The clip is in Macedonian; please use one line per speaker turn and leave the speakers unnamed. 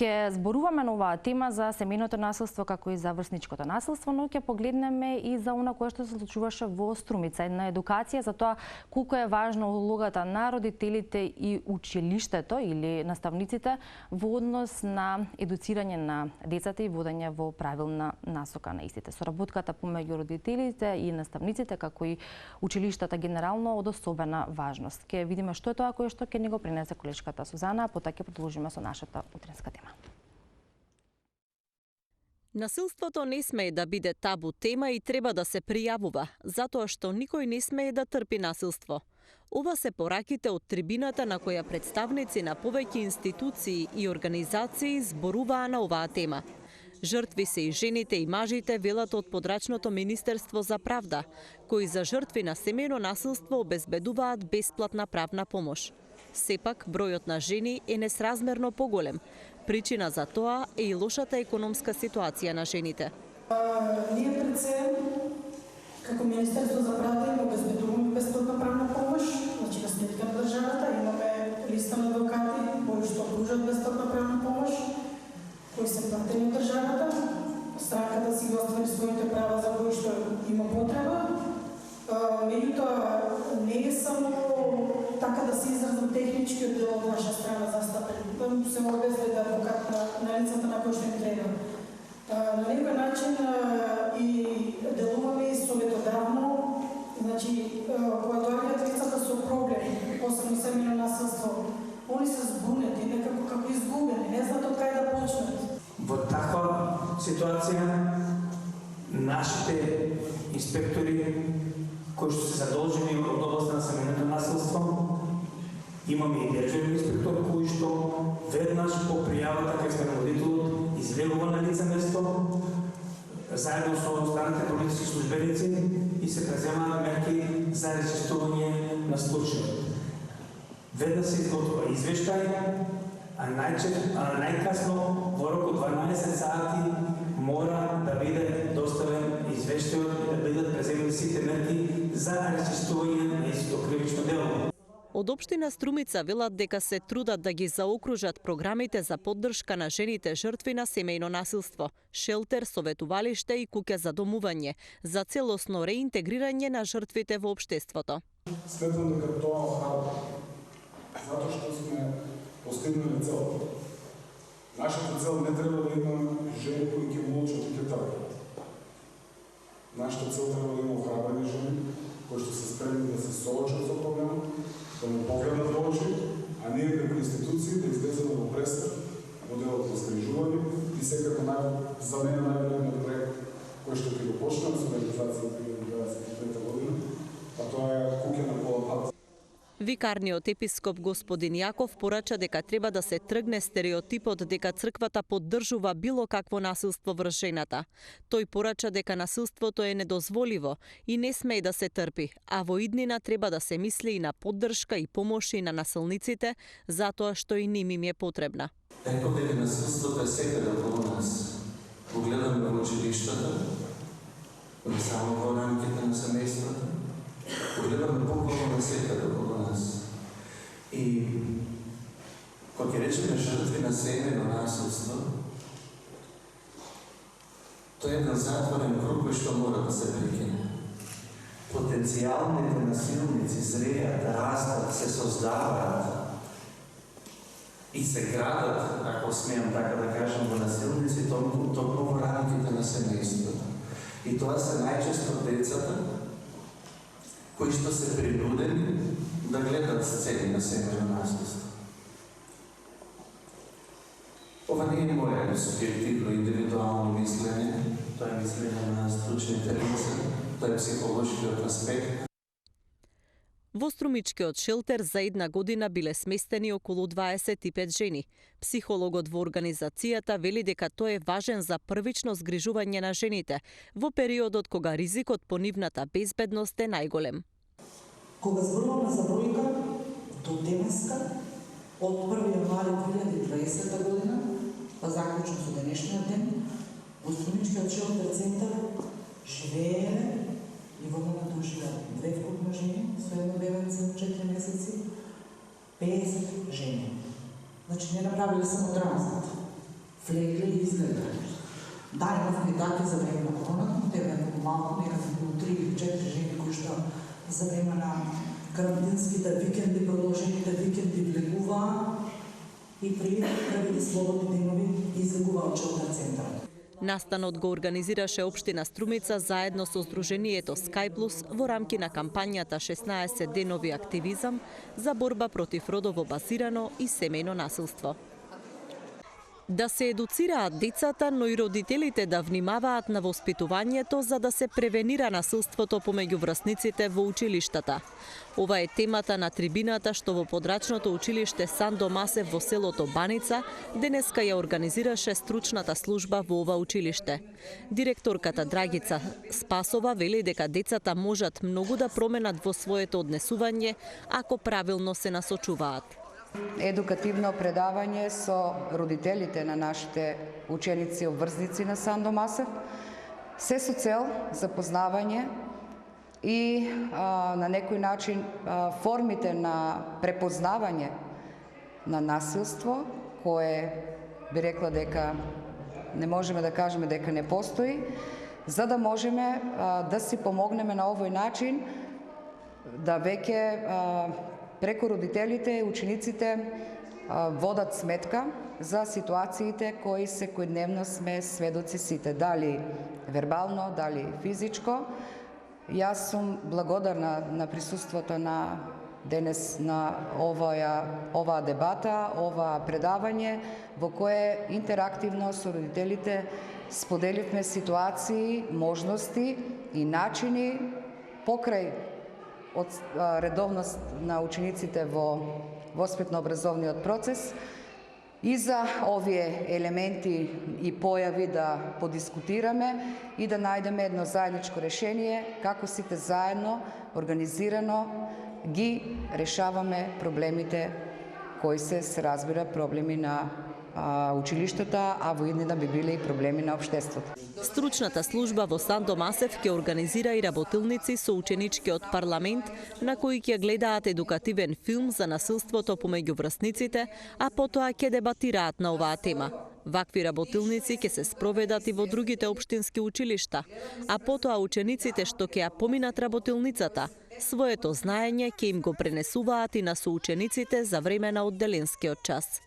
Ќе зборуваме на оваа тема за семејното насилство како и за врсничкото насилство, но ќе погледнеме и за она кое што се случуваше во Струмица, една едукација за тоа колку е важна улогата на родителите и училиштето или наставниците во однос на едуцирање на децата и водење во правилна насока на истите. Соработката помеѓу родителите и наставниците како и училиштата генерално од особена важност. Ќе видиме што е тоа кое што ќе ни го принесе колешката Сузана, а потоа ќе продолжиме со нашата утренска тема.
Насилството не смее да биде табу тема и треба да се пријавува, затоа што никој не смее да трпи насилство. Ова се пораките од трибината на која представници на повеќе институции и организации зборуваа на оваа тема. Жртви се и жените и мажите, велат од подрачното Министерство за правда, кои за жртви на семејно насилство обезбедуваат бесплатна правна помош. Сепак, бројот на жени е несразмерно поголем. Причина за тоа е и лошата економска ситуација на жените.
Ние пред се, како Министерство за правда, им обезбедуваме бесплатна правна помош, значи на сметка на државата, имаме листа на адвокати кои што пружат бесплатна правна помош, кои се платени од државата, странката си ги оствари своите права за кои што има потреба. Меѓутоа, не е само така да се изразам технички дел од наша страна застапен. Се обезлед адвокат на лицата на кој што им треба. На некој начин и делуваме и советодавно, значи, кога доаѓаат лицата со проблеми, посебно семејно насилство, они се збунети, некако како изгубени, не знаат од кај да почнат.
Во таква ситуација, нашите инспектори кои што се задолжени од област на семејното насилство, имаме и државен инспектор кој што веднаш по пријавата кај становодителот излегува на лице место заедно со останатите полициски службеници и се преземаат мерки за речистување на случајот. Веднаш се изготвува извештај, а најкасно во рок од 12 сати мора да биде доставен извештајот и да бидат преземени сите мерки за речистување на истото кривично дело.
Од општина Струмица велат дека се трудат да ги заокружат програмите за поддршка на жените жртви на семејно насилство, шелтер, советувалиште и куќе за домување, за целосно реинтегрирање на жртвите во општеството.
Сметам дека тоа охрабро, затоа што сме постигнали цел. Нашата цел не треба да има жени кои ќе молчат и ќе трпат. Нашата цел треба да има охрабрени жени кои што се спремни да се соочат со проблемот, да му погледнат во очи, а ние како институции да излеземе во престрах моделот на згрижување и секако за мене најголемиот проект кој што ќе го почнем со реализацијата 2023 година, а тоа е куќа на пола пат.
Викарниот епископ господин Јаков порача дека треба да се тргне стереотипот дека црквата поддржува било какво насилство врз жената. Тој порача дека насилството е недозволиво и не смее да се трпи, а во иднина треба да се мисли и на поддршка и помоши на насилниците, затоа што и ним им е потребна.
Реков дека насилството е секаде околу нас. Погледаме во училиштата, не само во рамките на семејството, погледаме буквално насекаде околу нас. И кога ќе речеме жртви на семејно насилство, тоа е еден затворен круг кој што мора да се прекине. Потенцијалните насилници зреат, растат, се создаваат и се градат, ако смеам така да кажам, во насилници токму во рамките на семејството. И тоа се најчесто децата кои што се принудени да гледат сцени на семејно насилство. Ова не е моја субјективно индивидуално мислење, тоа е мислење на стручните лица, тоа е психолошкиот аспект.
Во Струмичкиот шелтер за една година биле сместени околу 25 жени. Психологот во организацијата вели дека тоа е важен за првично згрижување на жените во периодот кога ризикот по нивната безбедност е најголем.
Кога зборуваме за бројка до денеска, од 1 јануари 2020 година, па заклучно со денешниот ден, во Струмичкиот шелтер центар живееле и во моментот живеат 2 вкупно жени со едно бебенце на 4 месеци, 50 жени. Значи не направиле само транзит. влегле и изгледа. Да, имавме такви за време на короната, но те бяха малко, некако около 3 или 4 жени, кои што за време на карантинските викенди, продолжените викенди влегуваа и при првите слободни денови излегуваа од Челтер центарот.
Настанот го организираше Општина Струмица заедно со Сдруженијето Sky Plus во рамки на кампањата 16 денови активизам за борба против родово базирано и семејно насилство. Да се едуцираат децата, но и родителите да внимаваат на воспитувањето за да се превенира насилството помеѓу врсниците во училиштата. Ова е темата на трибината што во подрачното училиште Сандо Масев во селото Баница денеска ја организираше стручната служба во ова училиште. Директорката Драгица Спасова вели дека децата можат многу да променат во своето однесување ако правилно се насочуваат.
Едукативно предавање со родителите на нашите ученици и обврзници на Сандо Масев, се со цел запознавање и на некој начин формите на препознавање на насилство, кое би рекла дека не можеме да кажеме дека не постои, за да можеме да си помогнеме на овој начин да веќе преку родителите и учениците водат сметка за ситуациите кои секојдневно сме сведоци сите, дали вербално, дали физичко. Јас сум благодарна на присуството на денес на оваа дебата, оваа предавање, во кое интерактивно со родителите споделивме ситуации, можности и начини покрај од редовност на учениците во воспитно-образовниот процес и за овие елементи и појави да подискутираме и да најдеме едно заедничко решение како сите заедно, организирано ги решаваме проблемите кои се разбира проблеми на училиштата, а во иднина би биле и проблеми на општеството.
Стручната служба во Сандо Масев ќе организира и работилници со ученичкиот парламент на кои ќе гледаат едукативен филм за насилството помеѓу врсниците, а потоа ќе дебатираат на оваа тема. Вакви работилници ќе се спроведат и во другите општински училишта, а потоа учениците што ќе ја поминат работилницата, своето знаење ќе им го пренесуваат и на соучениците за време на одделенскиот час.